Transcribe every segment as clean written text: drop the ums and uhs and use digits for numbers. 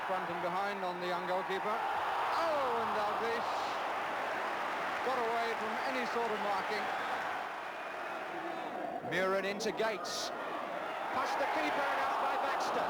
front and behind on the young goalkeeper. Oh, and Dalglish got away from any sort of marking. Muren into Gates. Past the keeper and out by Baxter.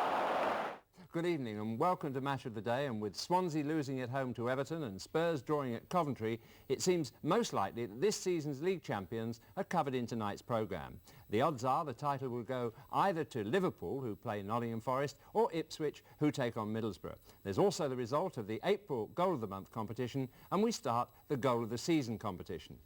Good evening and welcome to Match of the Day, and with Swansea losing at home to Everton and Spurs drawing at Coventry, it seems most likely that this season's league champions are covered in tonight's programme. The odds are the title will go either to Liverpool, who play Nottingham Forest, or Ipswich, who take on Middlesbrough. There's also the result of the April Goal of the Month competition, and we start the Goal of the Season competition.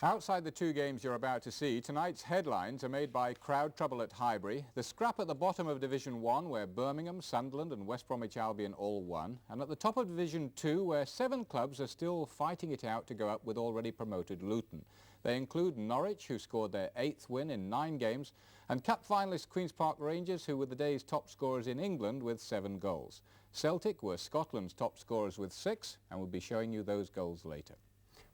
Outside the two games you're about to see, tonight's headlines are made by crowd trouble at Highbury, the scrap at the bottom of Division 1 where Birmingham, Sunderland and West Bromwich Albion all won, and at the top of Division 2 where 7 clubs are still fighting it out to go up with already promoted Luton. They include Norwich, who scored their 8th win in 9 games, and Cup finalist Queen's Park Rangers, who were the day's top scorers in England with 7 goals. Celtic were Scotland's top scorers with 6, and we'll be showing you those goals later.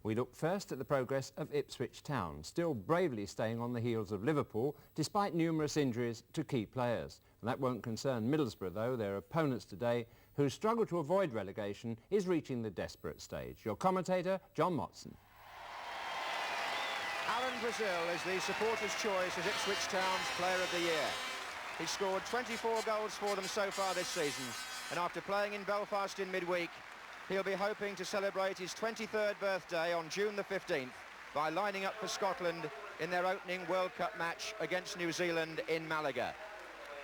We look first at the progress of Ipswich Town, still bravely staying on the heels of Liverpool despite numerous injuries to key players. And that won't concern Middlesbrough though. Their opponents today, who struggle to avoid relegation, is reaching the desperate stage. Your commentator, John Motson. Alan Brazil is the supporters' choice as Ipswich Town's Player of the Year. He's scored 24 goals for them so far this season, and after playing in Belfast in midweek, he'll be hoping to celebrate his 23rd birthday on June the 15th by lining up for Scotland in their opening World Cup match against New Zealand in Malaga.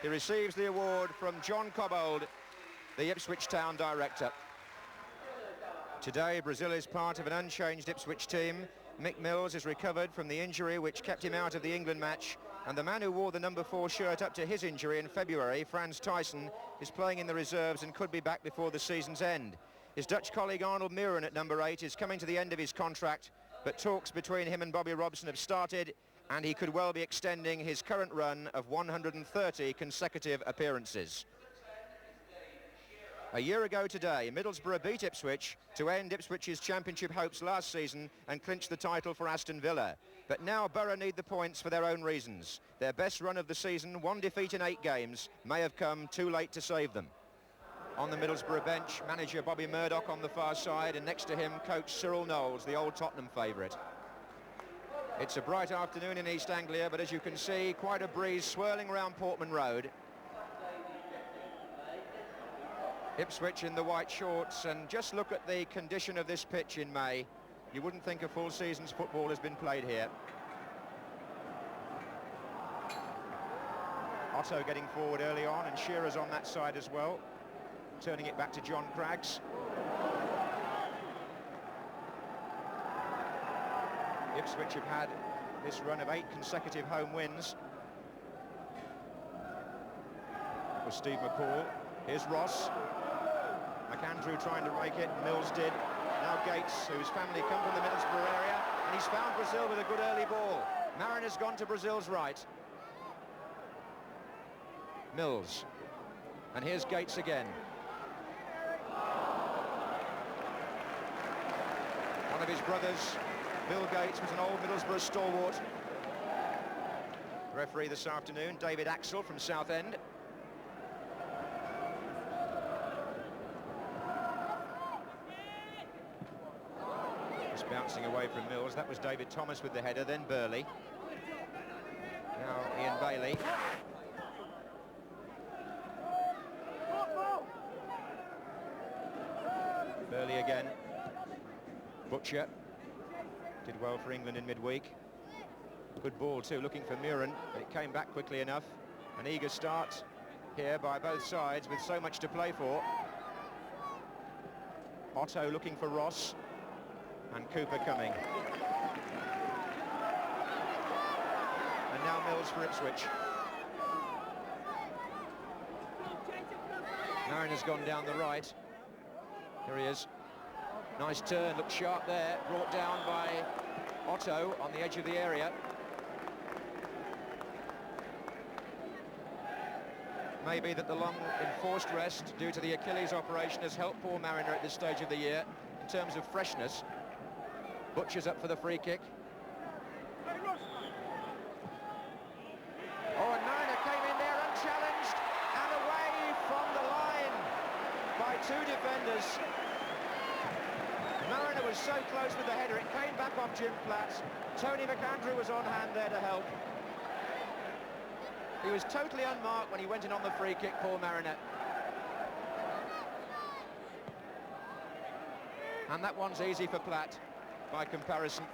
He receives the award from John Cobbold, the Ipswich Town director. Today, Brazil is part of an unchanged Ipswich team. Mick Mills is recovered from the injury which kept him out of the England match, and the man who wore the number 4 shirt up to his injury in February, Frans Thijssen, is playing in the reserves and could be back before the season's end. His Dutch colleague Arnold Muren at number 8 is coming to the end of his contract, but talks between him and Bobby Robson have started, and he could well be extending his current run of 130 consecutive appearances. A year ago today, Middlesbrough beat Ipswich to end Ipswich's championship hopes last season and clinch the title for Aston Villa. But now Borough need the points for their own reasons. Their best run of the season, 1 defeat in 8 games, may have come too late to save them. On the Middlesbrough bench, manager Bobby Murdoch on the far side, and next to him, coach Cyril Knowles, the old Tottenham favourite. It's a bright afternoon in East Anglia, but as you can see, quite a breeze swirling around Portman Road. Ipswich in the white shorts, and just look at the condition of this pitch in May. You wouldn't think a full season's football has been played here. Otto getting forward early on, and Shearer's on that side as well. Turning it back to John Craggs. Ipswich have had this run of 8 consecutive home wins. That was Steve McCall. Here's Ross. McAndrew trying to rake it. Mills did. Now Gates, whose family come from the Middlesbrough area, and he's found Brazil with a good early ball. Marin has gone to Brazil's right. Mills. And here's Gates again. One of his brothers, Bill Gates, was an old Middlesbrough stalwart. Referee this afternoon, David Axel from Southend. Just bouncing away from Mills. That was David Thomas with the header, then Burley. Now Ian Bailey. Burley again. Butcher did well for England in midweek. Good ball too, looking for Muren, but it came back quickly enough. An eager start here by both sides with so much to play for. Otto looking for Ross, and Cooper coming. And now Mills for Ipswich. Marin has gone down the right. Here he is. Nice turn, looked sharp there, brought down by Otto on the edge of the area. Maybe that the long enforced rest due to the Achilles operation has helped poor Mariner at this stage of the year in terms of freshness. Butcher's up for the free kick. Oh, and Mariner came in there unchallenged and away from the line by defenders. Mariner was so close with the header, it came back off Jim Platt. Tony McAndrew was on hand there to help. He was totally unmarked when he went in on the free kick, Paul Mariner. And that one's easy for Platt, by comparison.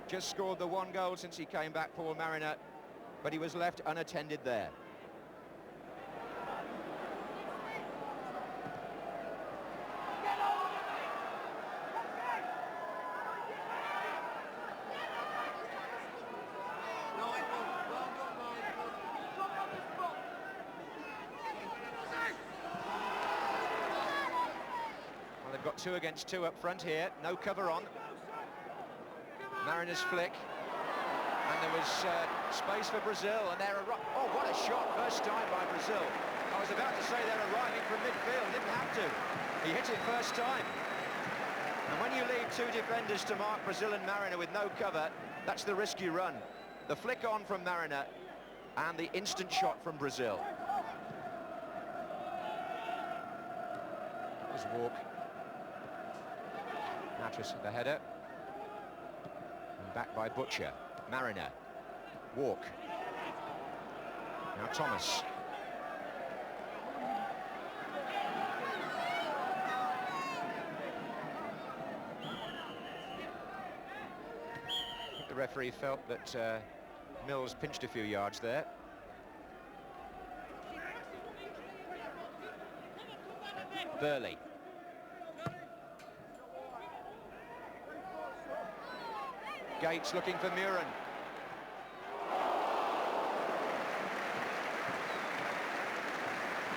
Just scored the one goal since he came back, Paul Mariner, but he was left unattended there. Well, they've got 2 against 2 up front here, no cover on. Mariner's flick, and there was space for Brazil, and they're oh, what a shot, first time by Brazil. I was about to say they're arriving from midfield, didn't have to. He hit it first time. And when you leave 2 defenders to mark Brazil and Mariner with no cover, that's the risk you run. The flick on from Mariner, and the instant shot from Brazil. That was Walk. Natras the header. Back by Butcher. Mariner. Walk. Now Thomas. I think the referee felt that Mills pinched a few yards there. Burley. Gates looking for Muren.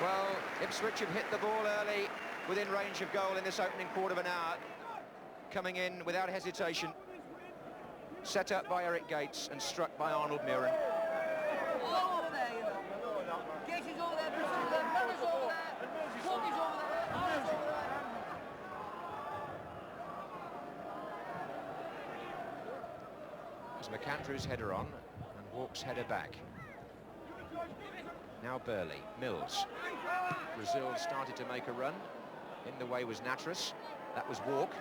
Well, Ipswich have hit the ball early, within range of goal in this opening quarter of an hour. Coming in without hesitation. Set up by Eric Gates and struck by Arnold Muren. McAndrew's header on and Walk's header back. Now Burley, Mills. Brazil started to make a run. In the way was Natras. That was Walk.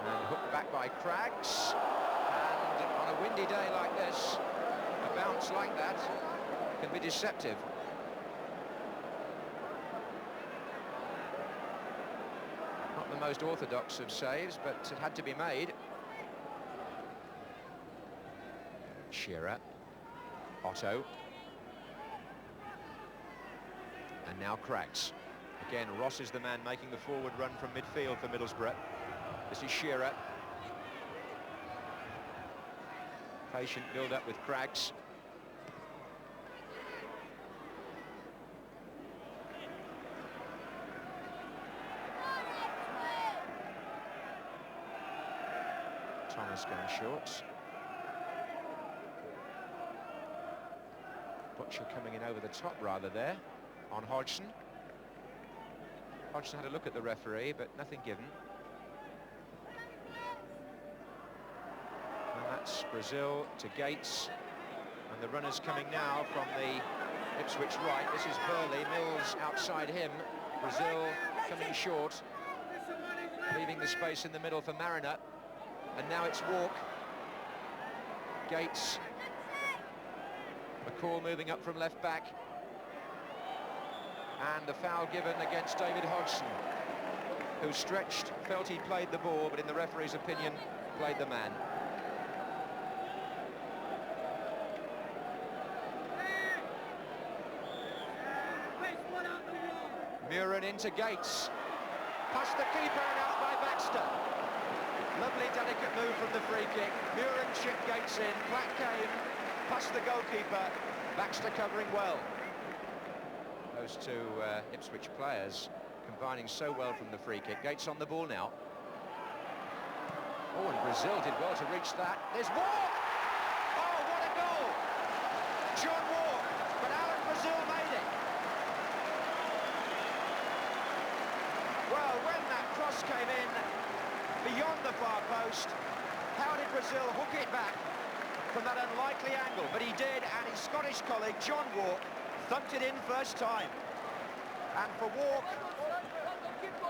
And hooked back by Craggs. And on a windy day like this, a bounce like that can be deceptive. Not the most orthodox of saves, but it had to be made. Shearer, Otto, and now Craggs. Again, Ross is the man making the forward run from midfield for Middlesbrough. This is Shearer. Patient build-up with Craggs. Thomas going short. Butcher coming in over the top rather there on Hodgson. Hodgson had a look at the referee, but nothing given. And that's Brazil to Gates. And the runners coming now from the Ipswich right. This is Burley, Mills outside him. Brazil coming short, leaving the space in the middle for Mariner. And now it's Walk. Gates. McCall moving up from left back. And the foul given against David Hodgson, who stretched, felt he played the ball, but in the referee's opinion, played the man. Muren into Gates. Past the keeper and out by Baxter. Lovely, delicate move from the free kick. Muren chipped Gates in. Platt came past the goalkeeper. Baxter covering well. Those 2 Ipswich players combining so well from the free kick. Gates on the ball now. Oh, and Brazil did well to reach that. There's Walk! Oh, what a goal! John Walk, but Alan Brazil made it. Well, when that cross came in beyond the far post, how did Brazil hook it back? from that unlikely angle, but he did, and his Scottish colleague, John Walk, thumped it in first time. And for Walk,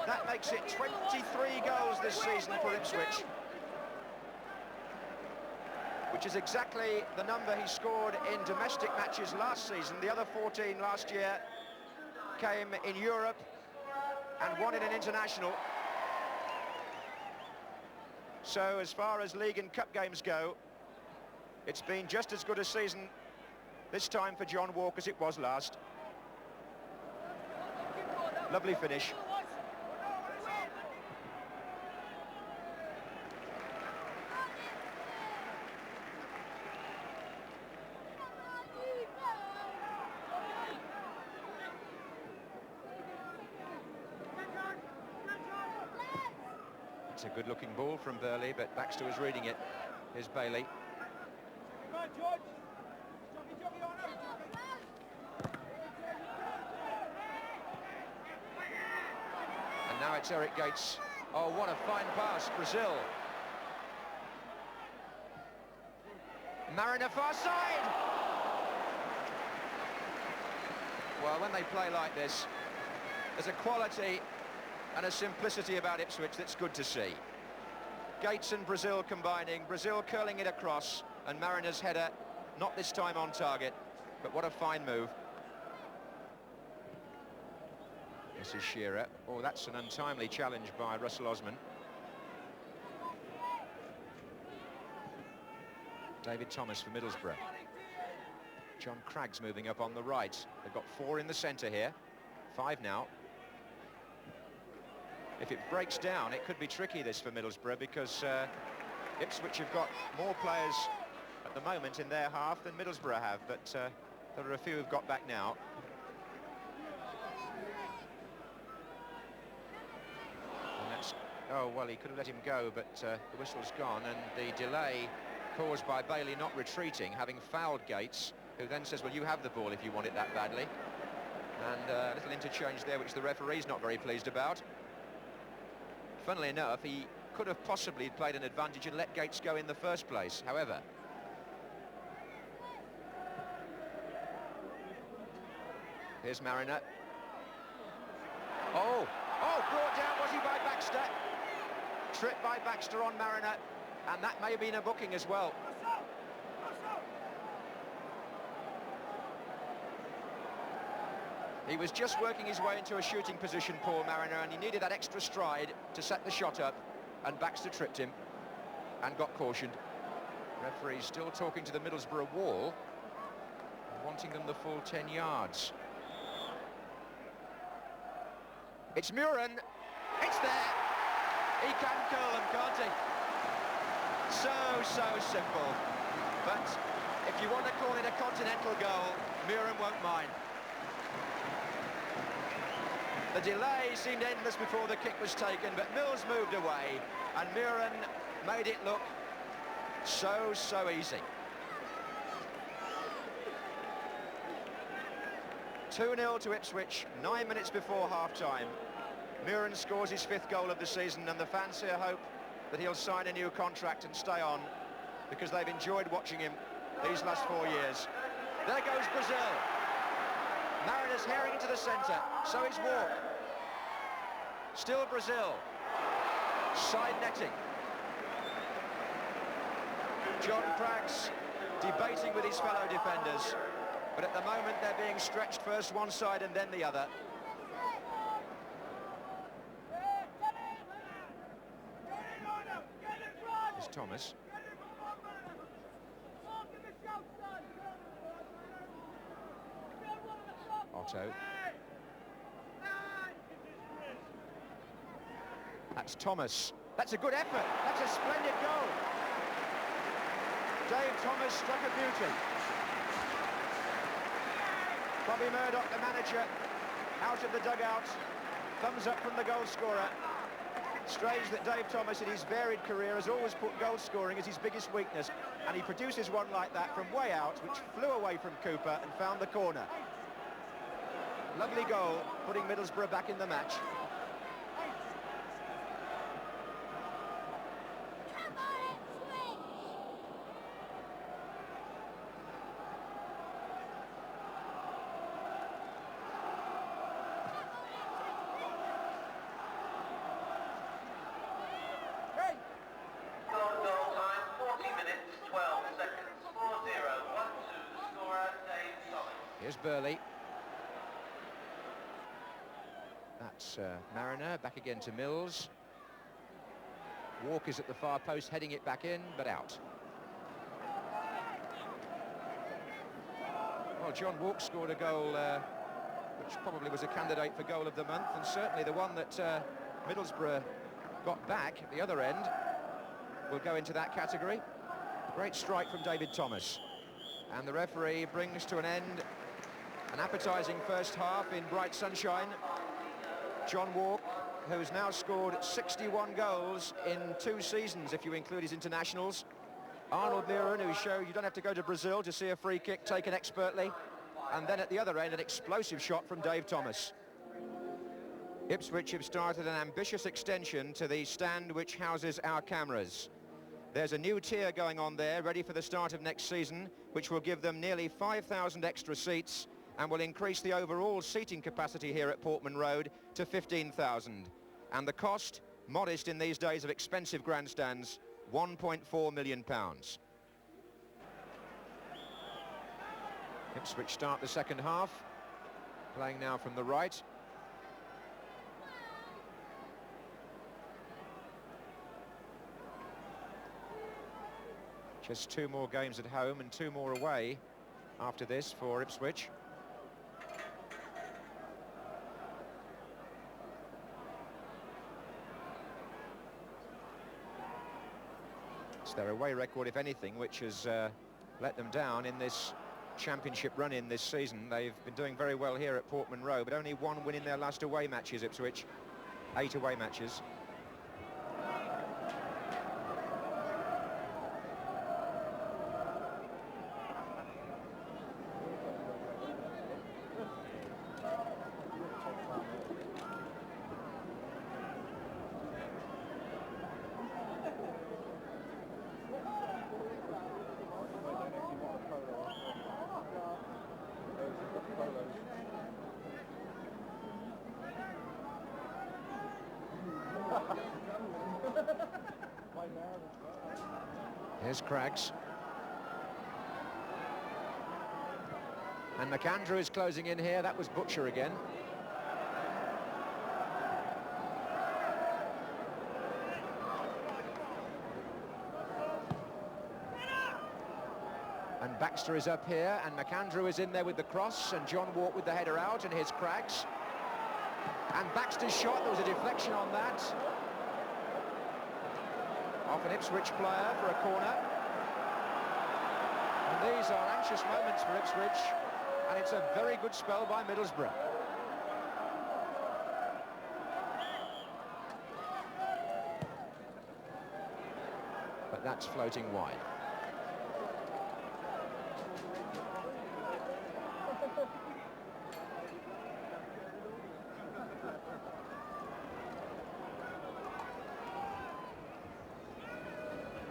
that makes it 23 goals this season for Ipswich, which is exactly the number he scored in domestic matches last season. The other 14 last year came in Europe and one in an international. So as far as league and cup games go, it's been just as good a season this time for John Walk as it was last. Lovely finish. It's a good-looking ball from Burley, but Baxter was reading it. Here's Bailey. And now it's Eric Gates. Oh, what a fine pass, Brazil. Mariner far side. Well, when they play like this, there's a quality and a simplicity about Ipswich that's good to see. Gates and Brazil combining, Brazil curling it across, and Mariner's header, not this time on target, but what a fine move. This is Shearer. Oh, that's an untimely challenge by Russell Osman. David Thomas for Middlesbrough. John Cragg's moving up on the right. They've got 4 in the centre here, 5 now. If it breaks down, it could be tricky, this, for Middlesbrough, because Ipswich have got more players at the moment in their half than Middlesbrough have, but there are a few who've got back now. And that's, oh, well, he could have let him go, but the whistle's gone, and the delay caused by Bailey not retreating, having fouled Gates, who then says, well, you have the ball if you want it that badly. And a little interchange there, which the referee's not very pleased about. Funnily enough, he could have possibly played an advantage and let Gates go in the first place. However, here's Mariner. Oh, brought down, was he, by Baxter? Tripped by Baxter on Mariner, and that may have been a booking as well. He was just working his way into a shooting position, poor Mariner, and he needed that extra stride to set the shot up, and Baxter tripped him and got cautioned. Referee still talking to the Middlesbrough wall, wanting them the full 10 yards. It's Muren. It's there. He can curl them, can't he? So simple. But if you want to call it a continental goal, Muren won't mind. The delay seemed endless before the kick was taken, but Mills moved away, and Muren made it look so easy. 2-0 to Ipswich, 9 minutes before half-time. Muren scores his 5th goal of the season, and the fans here hope that he'll sign a new contract and stay on, because they've enjoyed watching him these last 4 years. There goes Brazil. Mariners herring into the centre, so is Walk. Still Brazil. Side netting. John Cragg's debating with his fellow defenders, but at the moment they're being stretched first one side and then the other. Here's Thomas. Otto. That's Thomas. That's a good effort. That's a splendid goal. Dave Thomas struck a beauty. Bobby Murdoch, the manager, out of the dugout. Thumbs up from the goal scorer. Strange that Dave Thomas, in his varied career, has always put goal scoring as his biggest weakness, and he produces one like that from way out, which flew away from Cooper and found the corner. Lovely goal, putting Middlesbrough back in the match. James Burley. That's Mariner, back again to Mills. Walk is at the far post, heading it back in, but out. Well, John Walk scored a goal which probably was a candidate for goal of the month, and certainly the one that Middlesbrough got back at the other end will go into that category. Great strike from David Thomas. And the referee brings to an end an appetising first half in bright sunshine. John Walk, who's now scored 61 goals in 2 seasons, if you include his internationals. Arnold Mirren, who showed you don't have to go to Brazil to see a free kick taken expertly. And then at the other end, an explosive shot from Dave Thomas. Ipswich have started an ambitious extension to the stand which houses our cameras. There's a new tier going on there, ready for the start of next season, which will give them nearly 5,000 extra seats and will increase the overall seating capacity here at Portman Road to 15,000. And the cost, modest in these days of expensive grandstands, £1.4 million. Ipswich start the second half, playing now from the right. Just 2 more games at home and 2 more away after this for Ipswich. It's their away record, if anything, which has let them down in this championship run-in this season. They've been doing very well here at Portman Road, but only 1 win in their last away matches, Ipswich. 8 away matches. Here's Craggs. And McAndrew is closing in here. That was Butcher again. And Baxter is up here, and McAndrew is in there with the cross, and John Walk with the header out, and here's Craggs. And Baxter's shot, there was a deflection on that. Off an Ipswich player for a corner. And these are anxious moments for Ipswich, and it's a very good spell by Middlesbrough. But that's floating wide.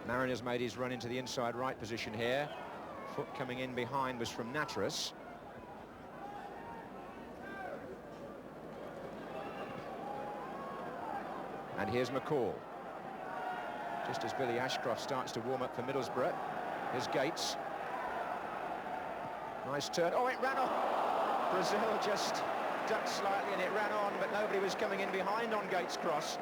Mariner's made his run into the inside right position here. Foot coming in behind was from Natteras. And here's McCall. Just as Billy Ashcroft starts to warm up for Middlesbrough. Here's Gates. Nice turn. Oh, it ran off. Brazil just ducked slightly and it ran on, but nobody was coming in behind on Gates' cross.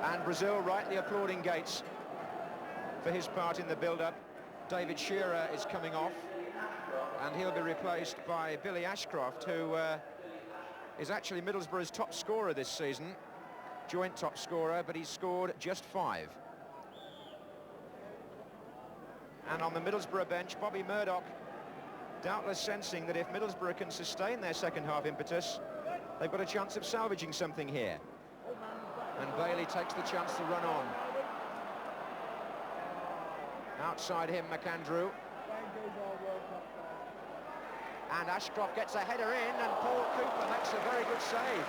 And Brazil rightly applauding Gates for his part in the build-up. David Shearer is coming off, and he'll be replaced by Billy Ashcroft, who is actually Middlesbrough's top scorer this season. Joint top scorer, but he's scored just 5. And on the Middlesbrough bench, Bobby Murdoch, doubtless sensing that if Middlesbrough can sustain their second half impetus, they've got a chance of salvaging something here. And Bailey takes the chance to run on. Outside him, McAndrew. And Ashcroft gets a header in, and Paul Cooper makes a very good save.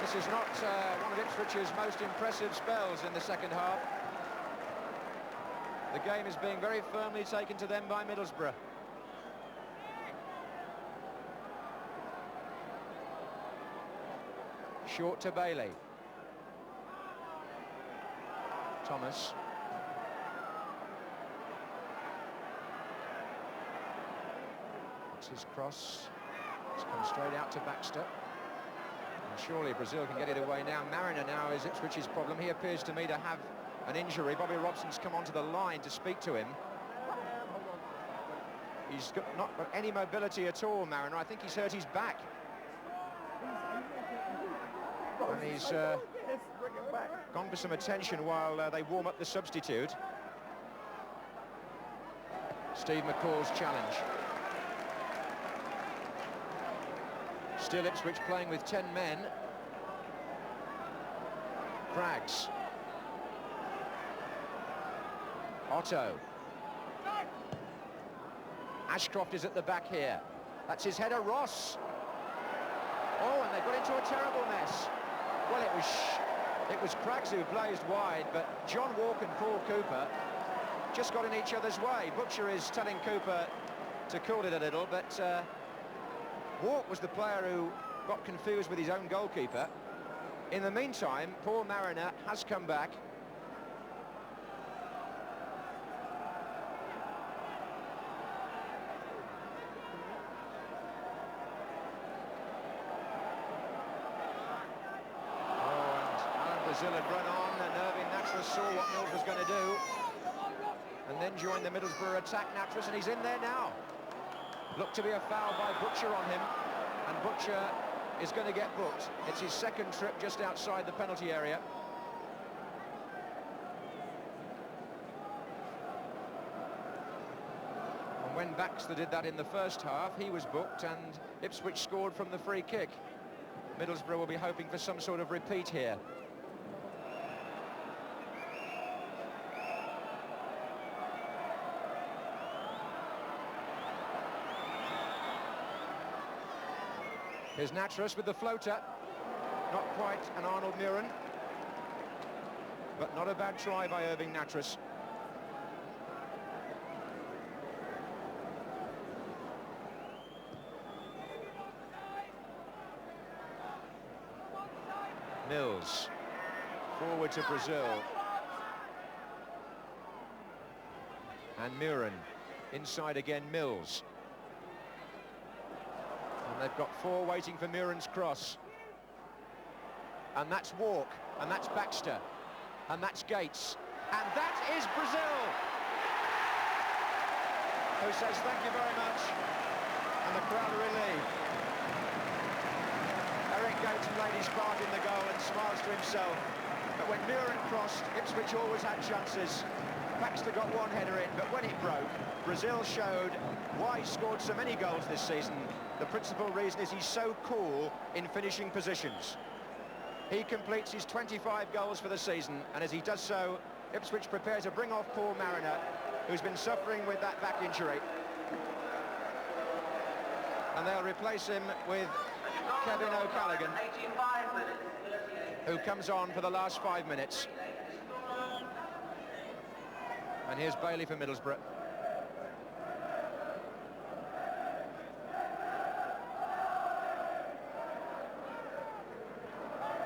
This is not one of Ipswich's most impressive spells in the second half. The game is being very firmly taken to them by Middlesbrough. Short to Bailey. Thomas. his cross. It's come straight out to Baxter. And surely Brazil can get it away now. Mariner now is Ipswich's problem. He appears to me to have an injury. Bobby Robson's come onto the line to speak to him. He's not got any mobility at all, Mariner. I think he's hurt his back. And he's gone for some attention while they warm up the substitute. Steve McCall's challenge. Still Ipswich playing with 10 men. Craggs. Otto. Ashcroft is at the back here. That's his header, Ross. Oh, and they got into a terrible mess. Well, it was Craggs who blazed wide, but John Walk and Paul Cooper just got in each other's way. Butcher is telling Cooper to cool it a little, but Walk was the player who got confused with his own goalkeeper. In the meantime, Paul Mariner has come back. Brazil had run on, and Irving Nattrass saw what Mills was going to do and then joined the Middlesbrough attack. Nattrass, and he's in there now. Looked to be a foul by Butcher on him, and Butcher is going to get booked. It's his second trip just outside the penalty area. And when Baxter did that in the first half, he was booked, and Ipswich scored from the free kick. Middlesbrough will be hoping for some sort of repeat here. Here's Nattrass with the floater. Not quite an Arnold Muren, but not a bad try by Irving Nattrass. Mills, forward to Brazil. And Muren, inside again, Mills. And they've got four waiting for Muren's cross. And that's Walk, and that's Baxter, and that's Gates. And that is Brazil, who says thank you very much, and the crowd are relieved. Eric Gates played his part in the goal and smiles to himself. But when Muren crossed, Ipswich always had chances. Baxter got one header in, but when it broke, Brazil showed why he scored so many goals this season. The principal reason is he's so cool in finishing positions. He completes his 25 goals for the season, and as he does so, Ipswich prepare to bring off Paul Mariner, who's been suffering with that back injury. And they'll replace him with Kevin O'Callaghan, who comes on for the last 5 minutes. And here's Bailey for Middlesbrough.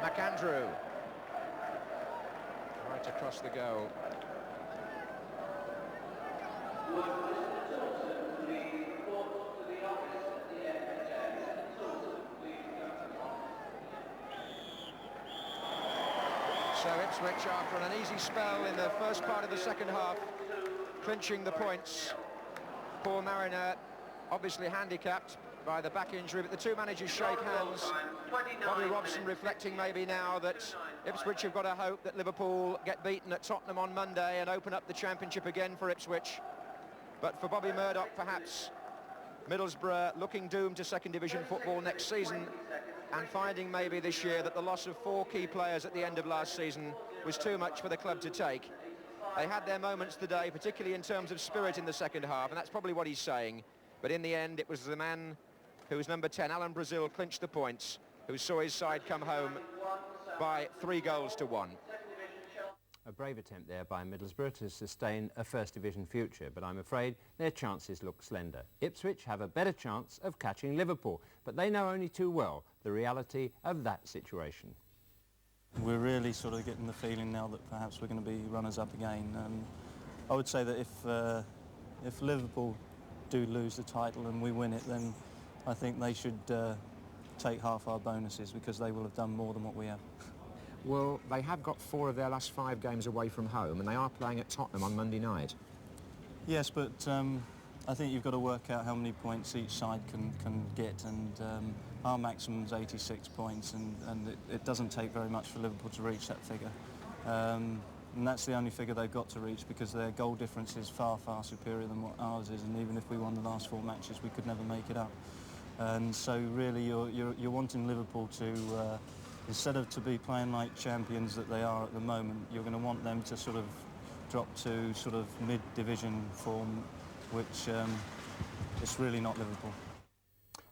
McAndrew. Right across the goal. So Ipswich, after an uneasy spell in the first part of the second half, clinching the points. Paul Mariner obviously handicapped by the back injury, but the two managers shake hands. Bobby Robson reflecting maybe now that Ipswich have got to hope that Liverpool get beaten at Tottenham on Monday and open up the championship again for Ipswich. But for Bobby Murdoch, perhaps Middlesbrough looking doomed to second division football next season, and finding maybe this year that the loss of 4 key players at the end of last season was too much for the club to take. They had their moments today, particularly in terms of spirit in the second half, and that's probably what he's saying. But in the end, it was the man who was number 10, Alan Brazil, clinched the points, who saw his side come home by 3 goals to 1. A brave attempt there by Middlesbrough to sustain a first division future, but I'm afraid their chances look slender. Ipswich have a better chance of catching Liverpool, but they know only too well the reality of that situation. We're really sort of getting the feeling now that perhaps we're going to be runners-up again. I would say that if Liverpool do lose the title and we win it, then I think they should take half our bonuses, because they will have done more than what we have. Well, they have got 4 of their last 5 games away from home, and they are playing at Tottenham on Monday night. Yes, but I think you've got to work out how many points each side can get, and our maximum is 86 points, and it doesn't take very much for Liverpool to reach that figure. And that's the only figure they've got to reach, because their goal difference is far, far superior than what ours is, and even if we won the last 4 matches, we could never make it up. And so really you're wanting Liverpool to, instead of to be playing like champions that they are at the moment, you're going to want them to sort of drop to sort of mid-division form, which it's really not Liverpool.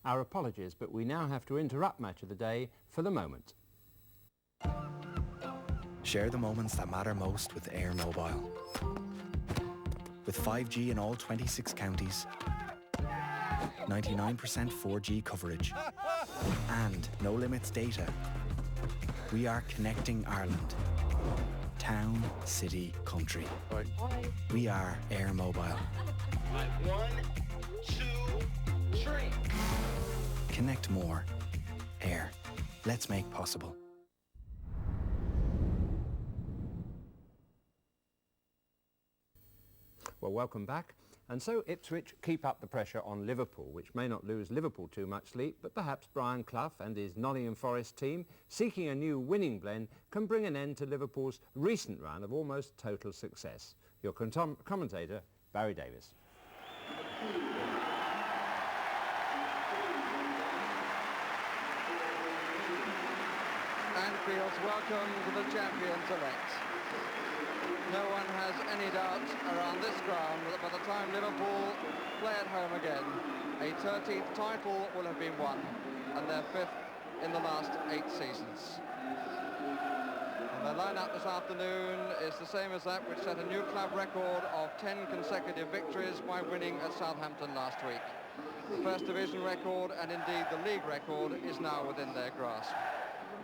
Our apologies, but we now have to interrupt Match of the Day for the moment. Share the moments that matter most with Air Mobile. With 5G in all 26 counties, 99% 4G coverage, and no limits data, we are connecting Ireland. Town, city, country. We are Air Mobile. 1, 2, 3. Connect more. Air. Let's make possible. Well, welcome back. And so Ipswich keep up the pressure on Liverpool, which may not lose Liverpool too much sleep, but perhaps Brian Clough and his Nottingham Forest team, seeking a new winning blend, can bring an end to Liverpool's recent run of almost total success. Your commentator, Barry Davis. Anfield's welcome to the champions-elect. No one has any doubt around this ground that by the time Liverpool play at home again, a 13th title will have been won, and their 5th in the last 8 seasons. And their line-up this afternoon is the same as that which set a new club record of 10 consecutive victories by winning at Southampton last week. The First Division record, and indeed the league record, is now within their grasp.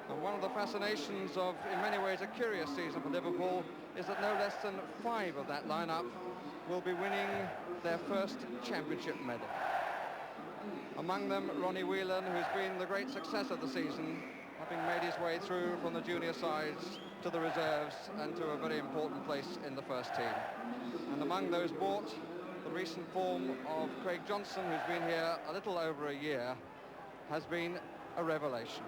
And one of the fascinations of, in many ways, a curious season for Liverpool is that no less than 5 of that lineup will be winning their first championship medal. Among them, Ronnie Whelan, who's been the great success of the season, having made his way through from the junior sides to the reserves and to a very important place in the first team. And among those bought, the recent form of Craig Johnson, who's been here a little over a year, has been a revelation.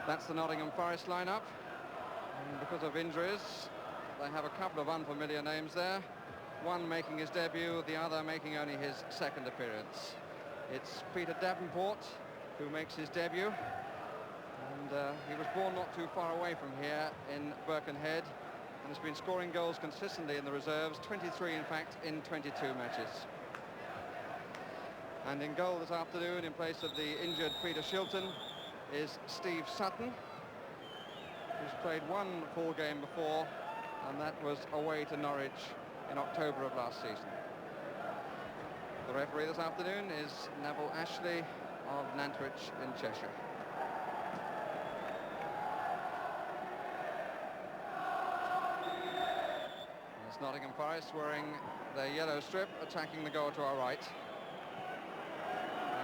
That's the Nottingham Forest lineup, and because of injuries they have a couple of unfamiliar names there, one making his debut, the other making only his second appearance. It's Peter Davenport who makes his debut, and he was born not too far away from here in Birkenhead and has been scoring goals consistently in the reserves, 23 in fact in 22 matches. And in goal this afternoon, in place of the injured Peter Shilton, is Steve Sutton, who's played one full game before, and that was away to Norwich in October of last season. The referee this afternoon is Neville Ashley of Nantwich in Cheshire. It's Nottingham Forest wearing their yellow strip, attacking the goal to our right.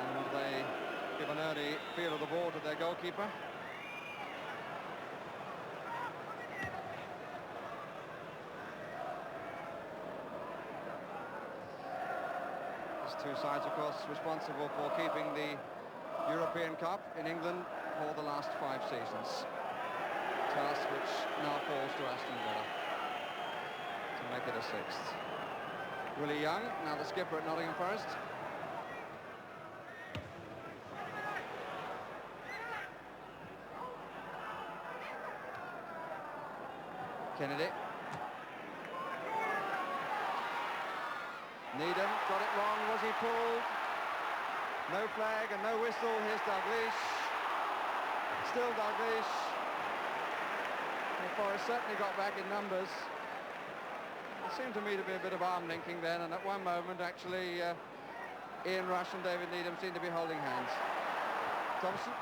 And they give an early feel of the ball to their goalkeeper. These two sides, of course, responsible for keeping the European Cup in England for the last 5 seasons. A task which now falls to Aston Villa to make it a 6th. Willie Young, now the skipper at Nottingham Forest. Kennedy. Needham got it wrong. Was he pulled? No flag and no whistle. Here's Dalglish. Still Dalglish. The Forest certainly got back in numbers. It seemed to me to be a bit of arm linking then, and at one moment actually Ian Rush and David Needham seemed to be holding hands. Thompson.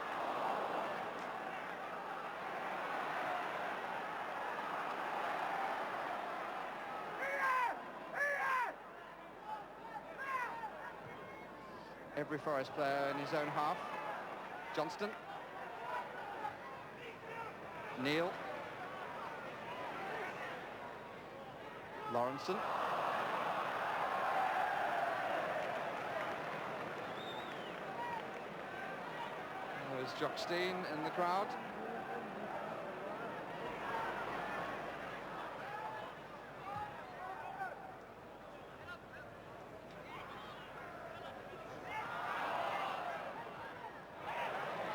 every Forest player in his own half. Johnston. Neal. Lawrenson. There's Jockstein in the crowd.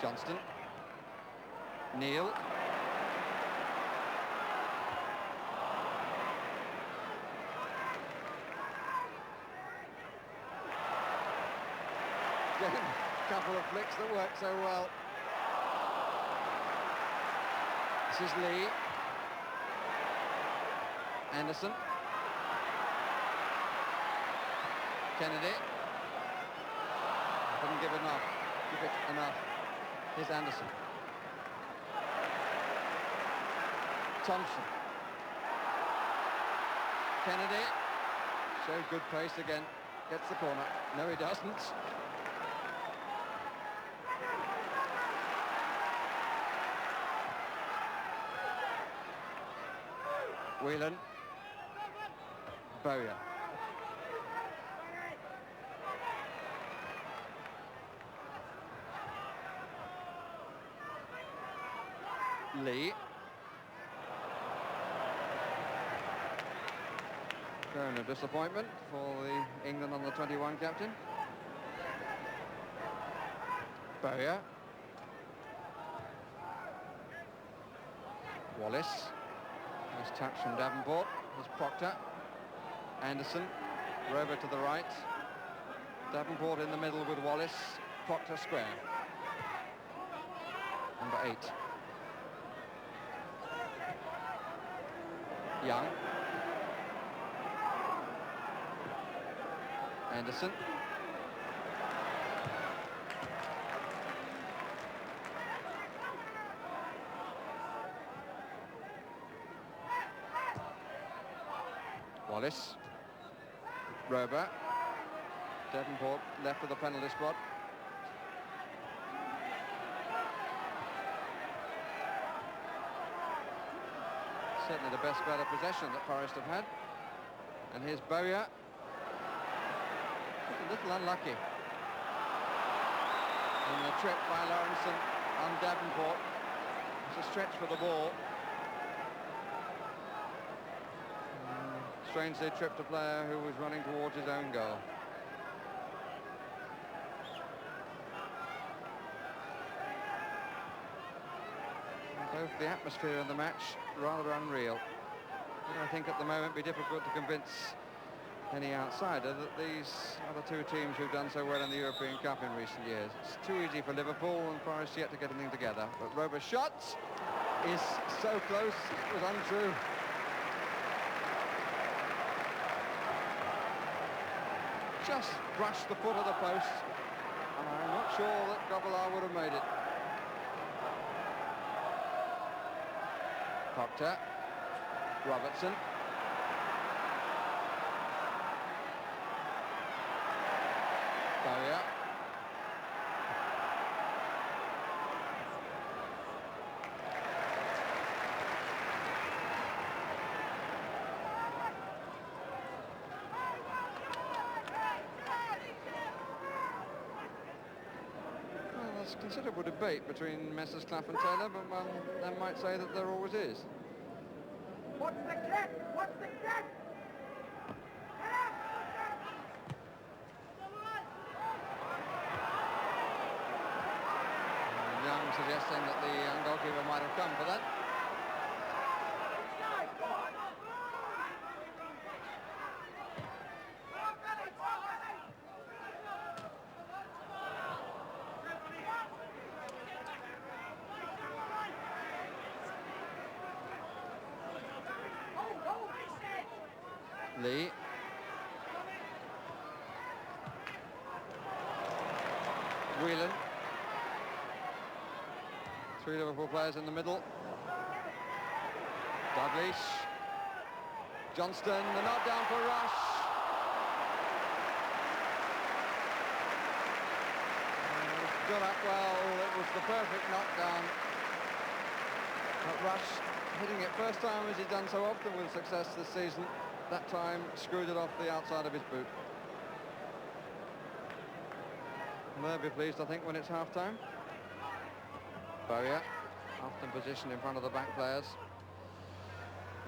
Johnston. Neal. Couple of flicks that work so well. This is Lee. Anderson. Kennedy. Couldn't give enough. Give it enough. Here's Anderson. Thompson. Kennedy. Showed good pace again. Gets the corner. No, he doesn't. Whelan. Bowyer. Lee. Shown a disappointment for the England under 21 captain. Bowyer. Wallace. Nice touch from Davenport. There's Proctor. Anderson. Rover to the right. Davenport in the middle with Wallace. Proctor square. Number 8. Young. Anderson. Wallace. Rober. Davenport left of the penalty spot. Certainly the best bet of possession that Forest have had. And here's Bowyer. A little unlucky. And the trip by Lawrenson on Davenport. It's a stretch for the ball. Strangely tripped a player who was running towards his own goal. Both the atmosphere and the match rather unreal. I think at the moment it'd be difficult to convince any outsider that these are the two teams who've done so well in the European Cup in recent years. It's too easy for Liverpool and Forest yet to get anything together. But Rober's shot is so close, it was untrue. Just brushed the foot of the post, and I'm not sure that Gobbelaar would have made it. Proctor. Robertson. Bowyer. Well, there's considerable debate between Messrs. Clough and Taylor, but one then might say that there always is. What's the kick? What's the kick? Young suggesting that the young goalkeeper might have come for that. Lee. Whelan. 3 Liverpool players in the middle. Douglas. Johnston, the knock down for Rush. stood up well. It was the perfect knockdown. But Rush hitting it first time, as he's done so often with success this season. That time screwed it off the outside of his boot. And they'll be pleased, I think, when it's half-time. Bowyer, often positioned in front of the back players.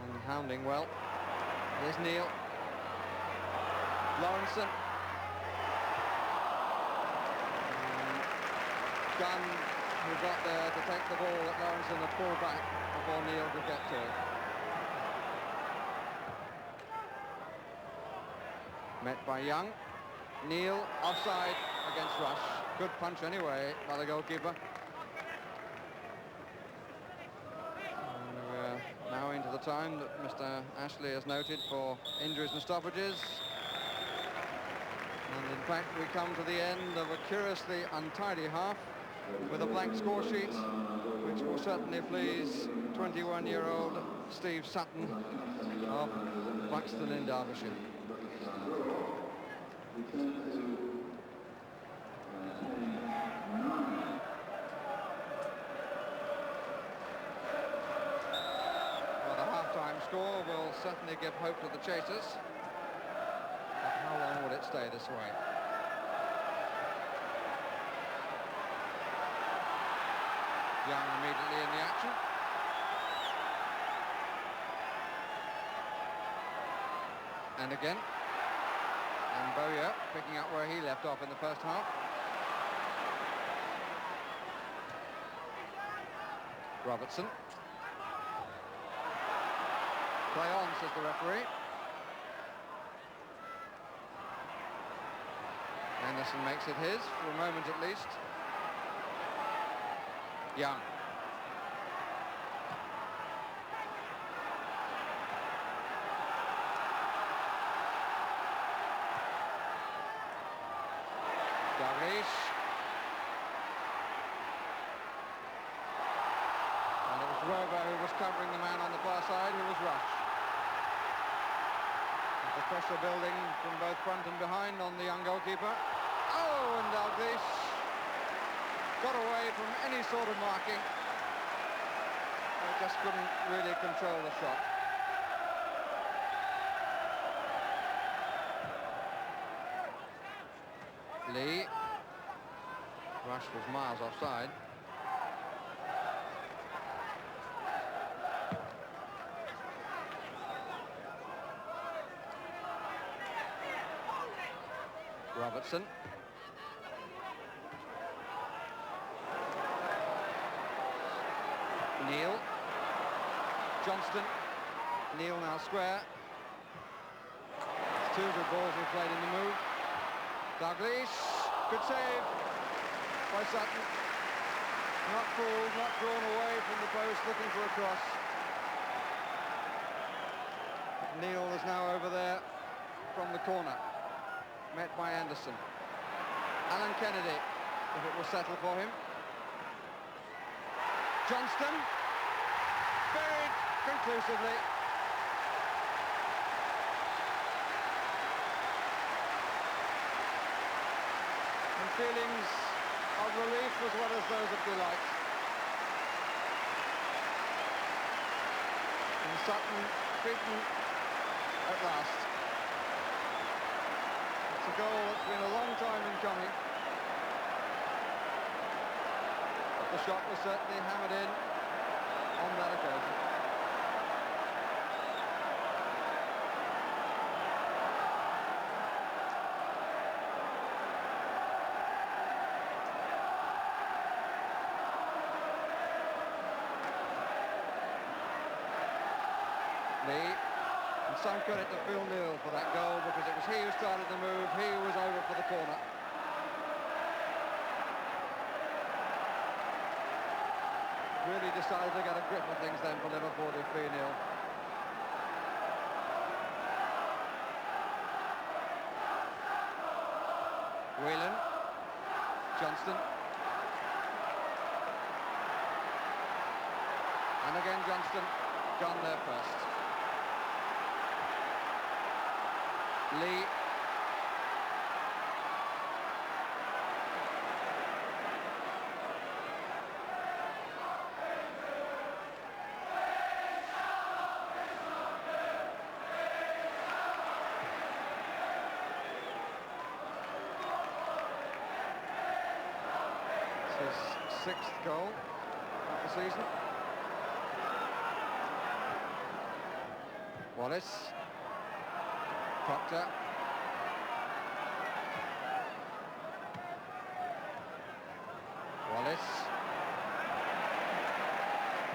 And hounding well. Here's Neil. Lawrenson. Gunn, who got there to take the ball that Lawrenson had pulled back before Neil could get to it. Met by Young. Neil offside against Rush. Good punch anyway by the goalkeeper. And we're now into the time that Mr. Ashley has noted for injuries and stoppages. And in fact we come to the end of a curiously untidy half with a blank score sheet, which will certainly please 21-year-old Steve Sutton of Buxton in Derbyshire. Well, the half-time score will certainly give hope to the chasers. But how long will it stay this way? Young immediately in the action. And again. And Bowyer picking up where he left off in the first half. Robertson. Play on, says the referee. Anderson makes it his, for a moment at least. Young. Dalglish. And it was Rover who was covering the man on the far side, who was Rush. The pressure building from both front and behind on the young goalkeeper. Oh, and Dalglish got away from any sort of marking. They just couldn't really control the shot. Lee. Rush was miles offside. Robertson. Neil. Johnston. Neil now square. Two good balls he played in the move. Dalglish. Good save by Sutton. Not fooled, not drawn away from the post, looking for a cross. Neil is now over there from the corner. Met by Anderson. Alan Kennedy, if it was settled for him. Johnston, buried conclusively. And feelings of relief as well as those of delight. And Sutton beaten at last. It's a goal that's been a long time in coming. But the shot was certainly hammered in on that occasion. Lee. And some credit to Phil Neal for that goal, because it was he who started the move, he who was over for the corner. Really decided to get a grip of things then for Liverpool with Phil Neal. Whelan. Johnston. And again Johnston. Gone there first. Lee. 6th goal of the season. Wallace. Proctor. Wallace.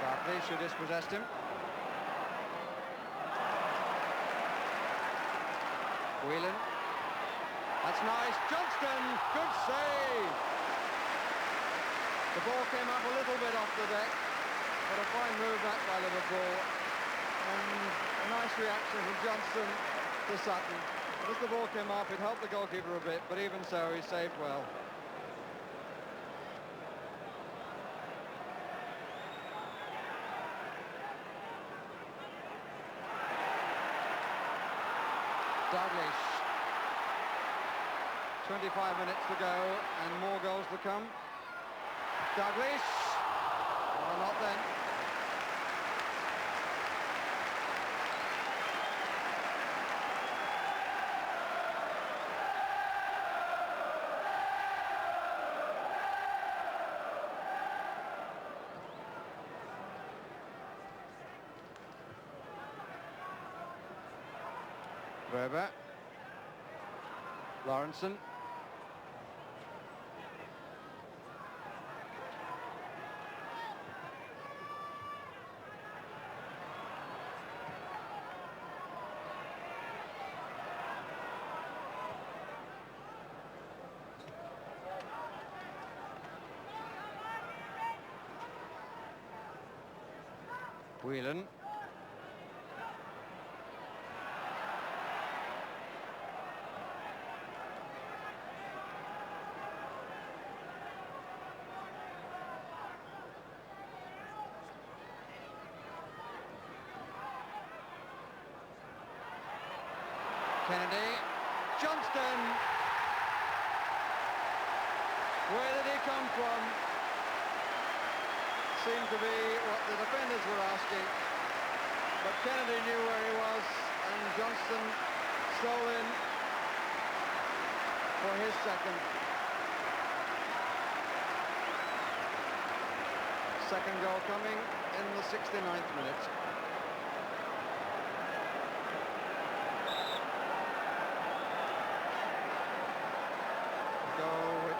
Barkley should have dispossessed him. Whelan. That's nice. Johnston. Good save. The ball came up a little bit off the deck, but a fine move back by Liverpool. And a nice reaction from Johnston to Sutton. As the ball came up, it helped the goalkeeper a bit, but even so, he saved well. Dalglish. 25 minutes to go and more goals to come. Dalglish. Well, not then. Weber. Lawrenson. Whelan. Kennedy. Johnston. Where did he come from? Seemed to be what the defenders were asking. But Kennedy knew where he was, and Johnston stole in for his second. Second goal coming in the 69th minute.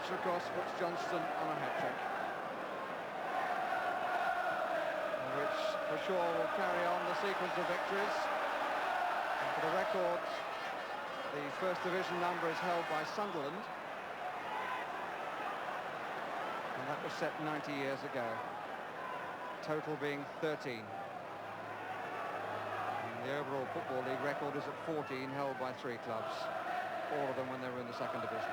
Which of course puts Johnston on a hat-trick, which for sure will carry on the sequence of victories. And for the record, the First Division number is held by Sunderland, and that was set 90 years ago, total being 13. And the overall Football League record is at 14, held by 3 clubs, all of them when they were in the second division.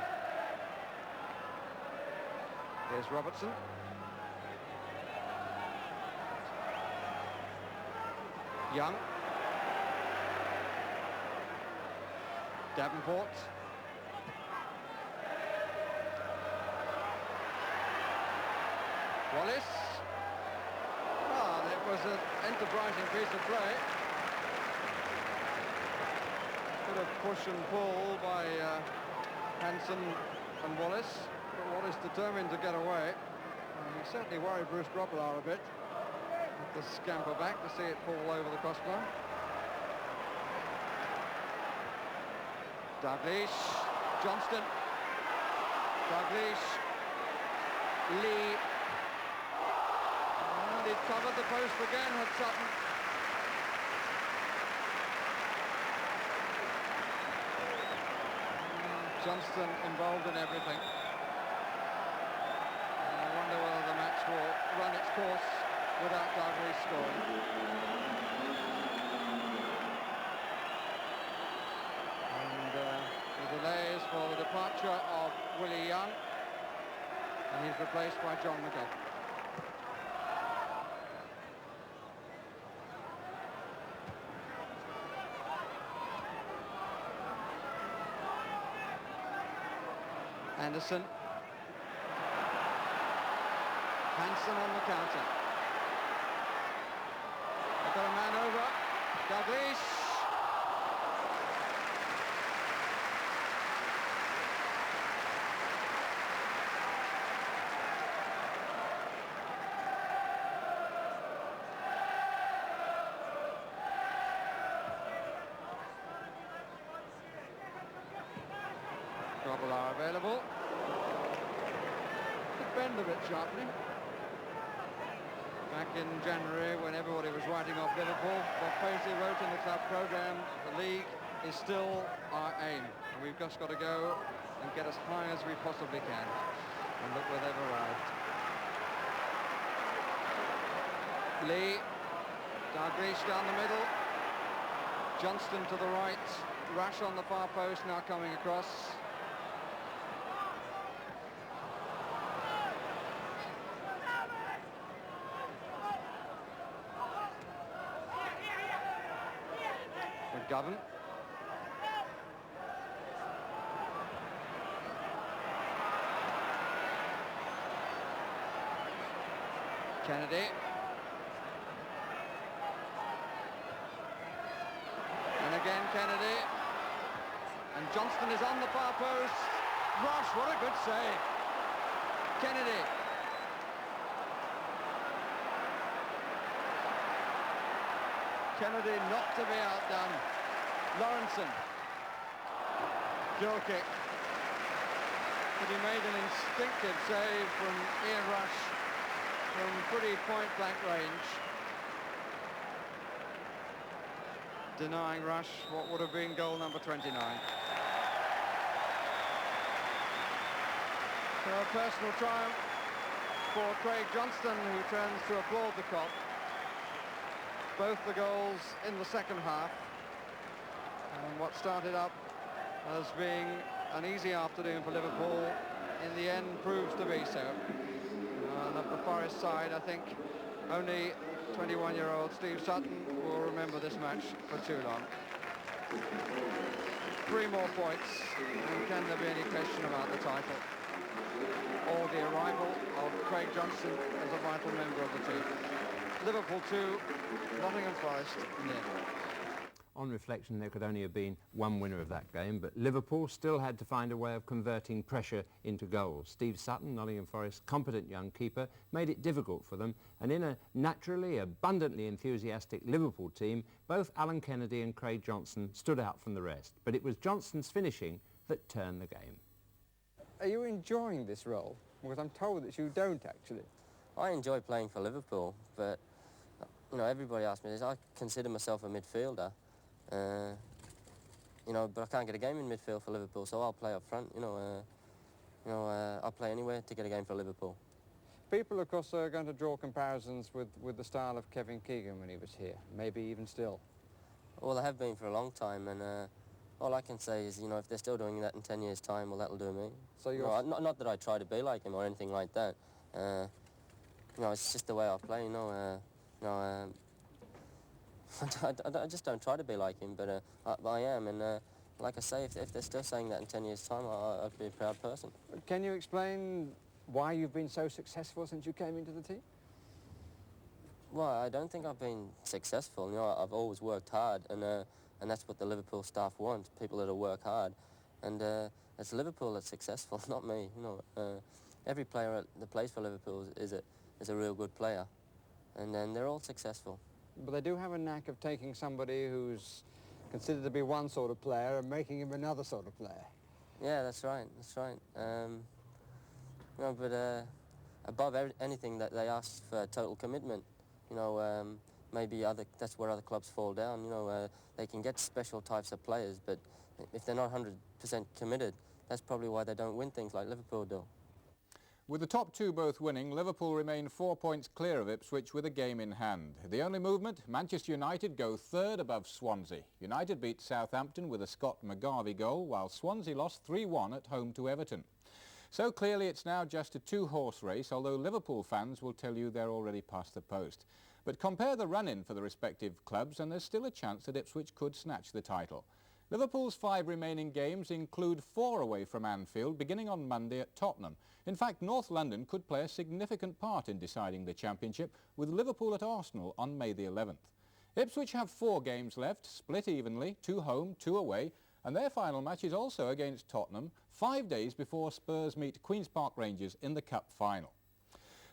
Here's Robertson. Young. Davenport. Wallace. Ah, it was an enterprising piece of play. Bit of push and pull by Hansen and Wallace. Wallace determined to get away. He certainly worried Bruce Grobbelaar a bit. Had to scamper back to see it fall over the crossbar. Dalglish. Johnston. Dalglish. Lee. And it covered the post again, had Sutton. Johnston involved in everything. Whether the match will run its course without Dalglish scoring. And the delays for the departure of Willie Young, and he's replaced by John McGill. Anderson. Hansen on the counter. They've got a man over. Dalglish. Trouble are available. Could bend a bit sharply. Back in January, when everybody was writing off Liverpool, Bob Paisley wrote in the club programme, the league is still our aim, and we've just got to go and get as high as we possibly can. And look where they've arrived. Lee, Dalglish down the middle, Johnston to the right, Rush on the far post, now coming across. McGovern. Kennedy. And again Kennedy. And Johnston is on the far post. Rush, what a good save. Kennedy. Kennedy not to be outdone. Lawrenson. Gill kick. But he made an instinctive save from Ian Rush from pretty point-blank range. Denying Rush what would have been goal number 29. So a personal triumph for Craig Johnston, who turns to applaud the Kop. Both the goals in the second half, and what started up as being an easy afternoon for Liverpool in the end proves to be so. And of the Forest side, I think only 21-year-old Steve Sutton will remember this match for too long. 3 more points, and can there be any question about the title or the arrival of Craig Johnston as a vital member of the team? Liverpool 2, Nottingham Forest 0. On reflection, there could only have been one winner of that game, but Liverpool still had to find a way of converting pressure into goals. Steve Sutton, Nottingham Forest's competent young keeper, made it difficult for them, and in a naturally, abundantly enthusiastic Liverpool team, both Alan Kennedy and Craig Johnston stood out from the rest. But it was Johnston's finishing that turned the game. Are you enjoying this role? Because I'm told that you don't, actually. I enjoy playing for Liverpool, but, you know, everybody asks me this. I consider myself a midfielder. You know, but I can't get a game in midfield for Liverpool, so I'll play up front. I'll play anywhere to get a game for Liverpool. People, of course, are going to draw comparisons with the style of Kevin Keegan when he was here, maybe even still. Well, they have been for a long time, and all I can say is, you know, if they're still doing that in 10 years' time, well, that'll do me. So you're... not that I try to be like him or anything like that. You know, it's just the way I play, you know. I just don't try to be like him, but I am, and like I say, if they're still saying that in 10 years' time, I'd be a proud person. Can you explain why you've been so successful since you came into the team? Well, I don't think I've been successful. You know, I've always worked hard, and that's what the Liverpool staff want, people that'll work hard. And it's Liverpool that's successful, not me. You know, every player that plays for Liverpool is a real good player, and then they're all successful. But they do have a knack of taking somebody who's considered to be one sort of player and making him another sort of player. Yeah, that's right, that's right. You know, but above anything, that they ask for total commitment. You know, maybe that's where other clubs fall down. You know, they can get special types of players, but if they're not 100% committed, that's probably why they don't win things like Liverpool do. With the top 2 both winning, Liverpool remain 4 points clear of Ipswich with a game in hand. The only movement, Manchester United go 3rd above Swansea. United beat Southampton with a Scott McGarvey goal, while Swansea lost 3-1 at home to Everton. So clearly it's now just a 2-horse race, although Liverpool fans will tell you they're already past the post. But compare the run-in for the respective clubs and there's still a chance that Ipswich could snatch the title. Liverpool's 5 remaining games include 4 away from Anfield, beginning on Monday at Tottenham. In fact, North London could play a significant part in deciding the championship, with Liverpool at Arsenal on May the 11th. Ipswich have 4 games left, split evenly, 2 home, 2 away, and their final match is also against Tottenham, 5 days before Spurs meet Queen's Park Rangers in the Cup final.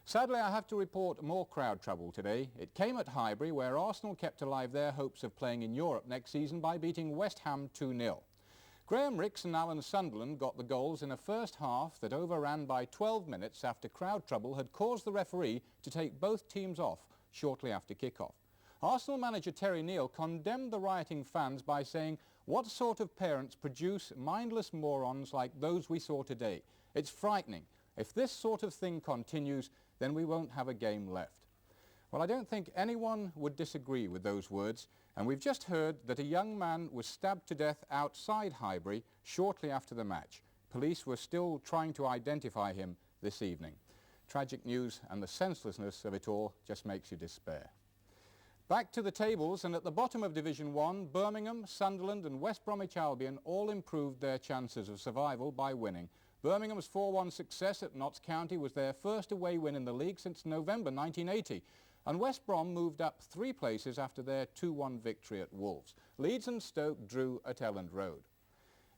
Sadly, I have to report more crowd trouble today. It came at Highbury, where Arsenal kept alive their hopes of playing in Europe next season by beating West Ham 2-0. Graham Rix and Alan Sunderland got the goals in a first half that overran by 12 minutes after crowd trouble had caused the referee to take both teams off shortly after kick-off. Arsenal manager Terry Neal condemned the rioting fans by saying, "What sort of parents produce mindless morons like those we saw today? It's frightening. If this sort of thing continues, then we won't have a game left." Well, I don't think anyone would disagree with those words, and we've just heard that a young man was stabbed to death outside Highbury shortly after the match. Police were still trying to identify him this evening. Tragic news, and the senselessness of it all just makes you despair. Back to the tables, and at the bottom of Division 1, Birmingham, Sunderland and West Bromwich Albion all improved their chances of survival by winning. Birmingham's 4-1 success at Notts County was their first away win in the league since November 1980. And West Brom moved up 3 places after their 2-1 victory at Wolves. Leeds and Stoke drew at Elland Road.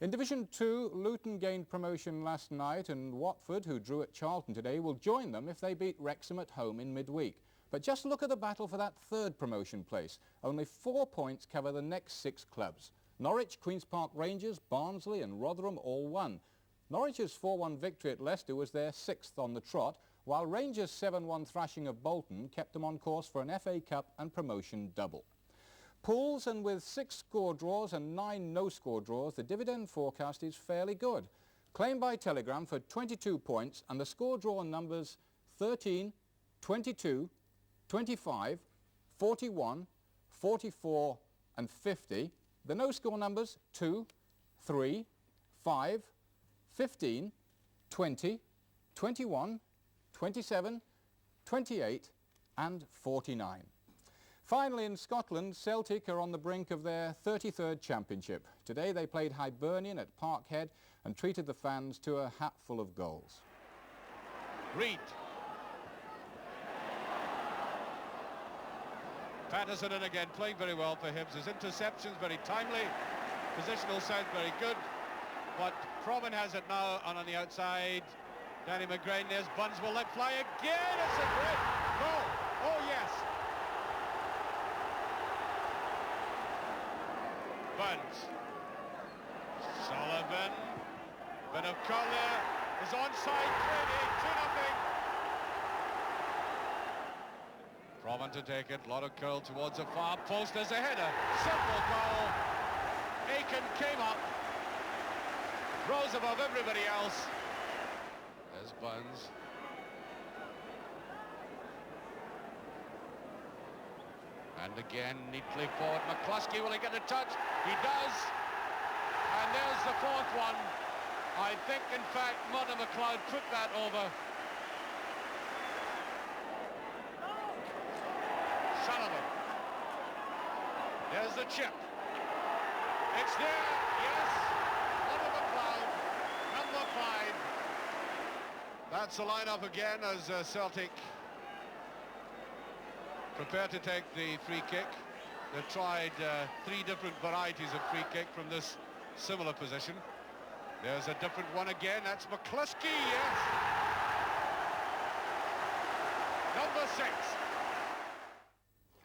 In Division 2, Luton gained promotion last night, and Watford, who drew at Charlton today, will join them if they beat Wrexham at home in midweek. But just look at the battle for that 3rd promotion place. Only 4 points cover the next 6 clubs. Norwich, Queen's Park Rangers, Barnsley and Rotherham all won. Norwich's 4-1 victory at Leicester was their 6th on the trot, while Rangers' 7-1 thrashing of Bolton kept them on course for an FA Cup and promotion double. Pools, and with 6 score draws and 9 no-score draws, the dividend forecast is fairly good. Claimed by Telegram for 22 points, and the score draw numbers 13, 22, 25, 41, 44 and 50. The no-score numbers 2, 3, 5, 15, 20, 21, 27, 28 and 49. Finally, in Scotland, Celtic are on the brink of their 33rd championship. Today they played Hibernian at Parkhead and treated the fans to a hatful of goals. Reid. Patterson in again, playing very well for Hibs. His interceptions very timely. Positional sense very good. But Proven has it now, and on the outside, Danny McGrain, there's Buns, will let fly again. It's a great goal. Oh yes. Buns. Sullivan. Bit of colour. Is onside. 2-0. Proven to take it. A lot of curl towards the far post. There's a header. Simple goal. Aiken came up. Rose above everybody else. There's Buns. And again, neatly forward. McCluskey, will he get a touch? He does. And there's the 4th one. I think, in fact, Mudder McLeod put that over. Sullivan. There's the chip. It's there. Yes. Mudder McLeod, number 5. That's the lineup again as Celtic prepare to take the free kick. They've tried 3 different varieties of free kick from this similar position. There's a different one again. That's McCluskey, yes. Number 6.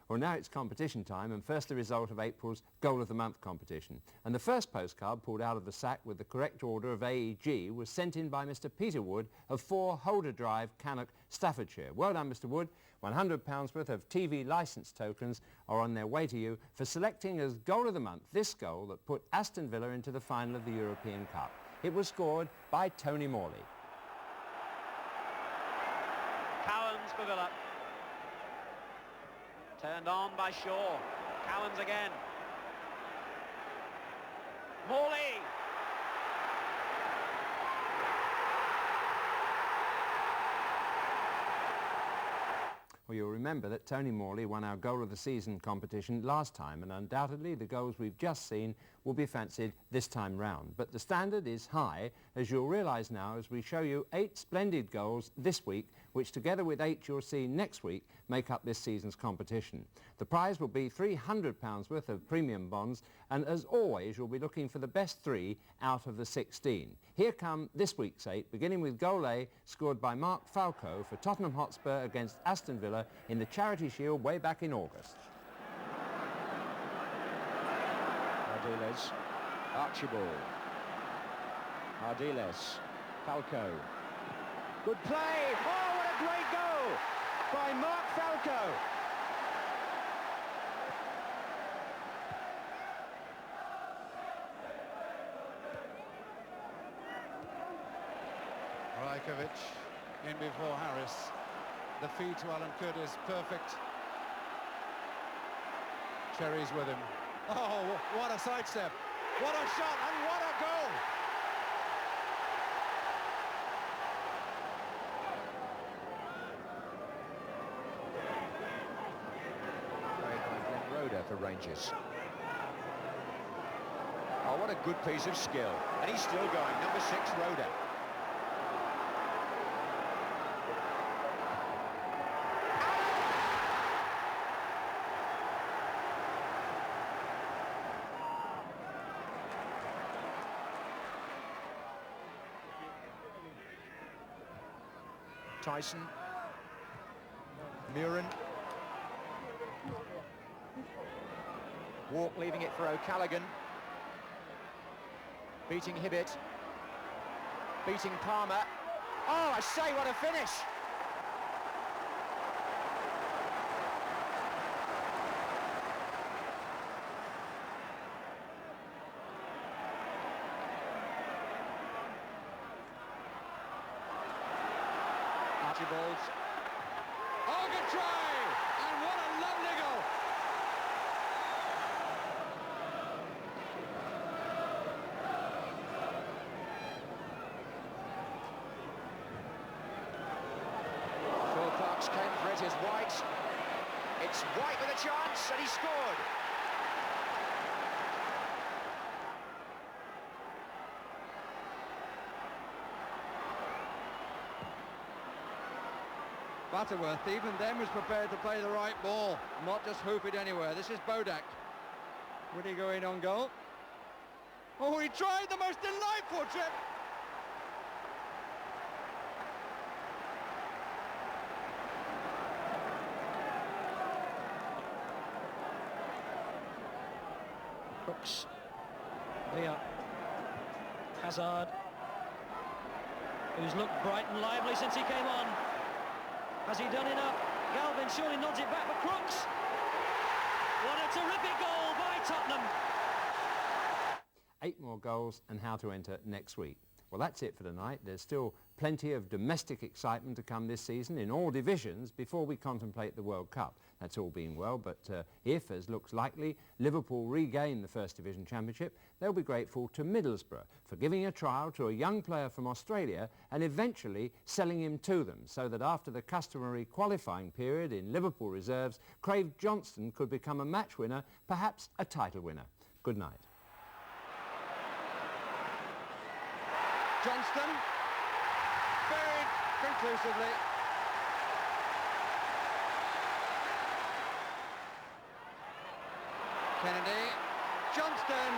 Well, now it's competition time, and first the result of April's Goal of the Month competition. And the first postcard pulled out of the sack with the correct order of AEG was sent in by Mr Peter Wood of 4 Holder Drive, Cannock, Staffordshire. Well done, Mr Wood. £100 worth of TV licence tokens are on their way to you for selecting as Goal of the Month this goal that put Aston Villa into the final of the European Cup. It was scored by Tony Morley. Cowans for Villa. Turned on by Shaw. Cowans again. Morley. Well, you'll remember that Tony Morley won our Goal of the Season competition last time, and undoubtedly the goals we've just seen will be fancied this time round. But the standard is high, as you'll realise now as we show you 8 splendid goals this week, which together with 8 you'll see next week make up this season's competition. The prize will be £300 worth of premium bonds, and as always you'll be looking for the best 3 out of the 16. Here come this week's 8, beginning with goal A, scored by Mark Falco for Tottenham Hotspur against Aston Villa in the Charity Shield way back in August. Ardiles, Archibald, Ardiles. Falco. Good play! Oh, what a great goal by Mark Falco! Rajkovic in before Harris. The feed to Alan Curtis, perfect. Cherry's with him. Oh, what a sidestep. What a shot and what a goal! For Rangers. Oh, what a good piece of skill. And he's still going. Number 6, Rhoda. Tyson. Muren. Walk leaving it for O'Callaghan. Beating Hibbett. Beating Palmer. Oh, I say, what a finish! Archibald. Oh, good try! And what a lovely goal! Came for it is White. It's White with a chance, and he scored. Butterworth, even then, was prepared to play the right ball, not just hoop it anywhere. This is Bodak. Would he go in on goal? Oh, he tried the most delightful trip. Crooks. Here. Hazard, who's looked bright and lively since he came on. Has he done enough? Galvin surely nods it back for Crooks. What a terrific goal by Tottenham. 8 more goals and how to enter next week. Well, that's it for tonight. There's still plenty of domestic excitement to come this season in all divisions before we contemplate the World Cup. That's all being well, but if, as looks likely, Liverpool regain the First Division Championship, they'll be grateful to Middlesbrough for giving a trial to a young player from Australia and eventually selling him to them, so that after the customary qualifying period in Liverpool reserves, Craig Johnston could become a match winner, perhaps a title winner. Good night. Johnston, buried conclusively. Kennedy, Johnston.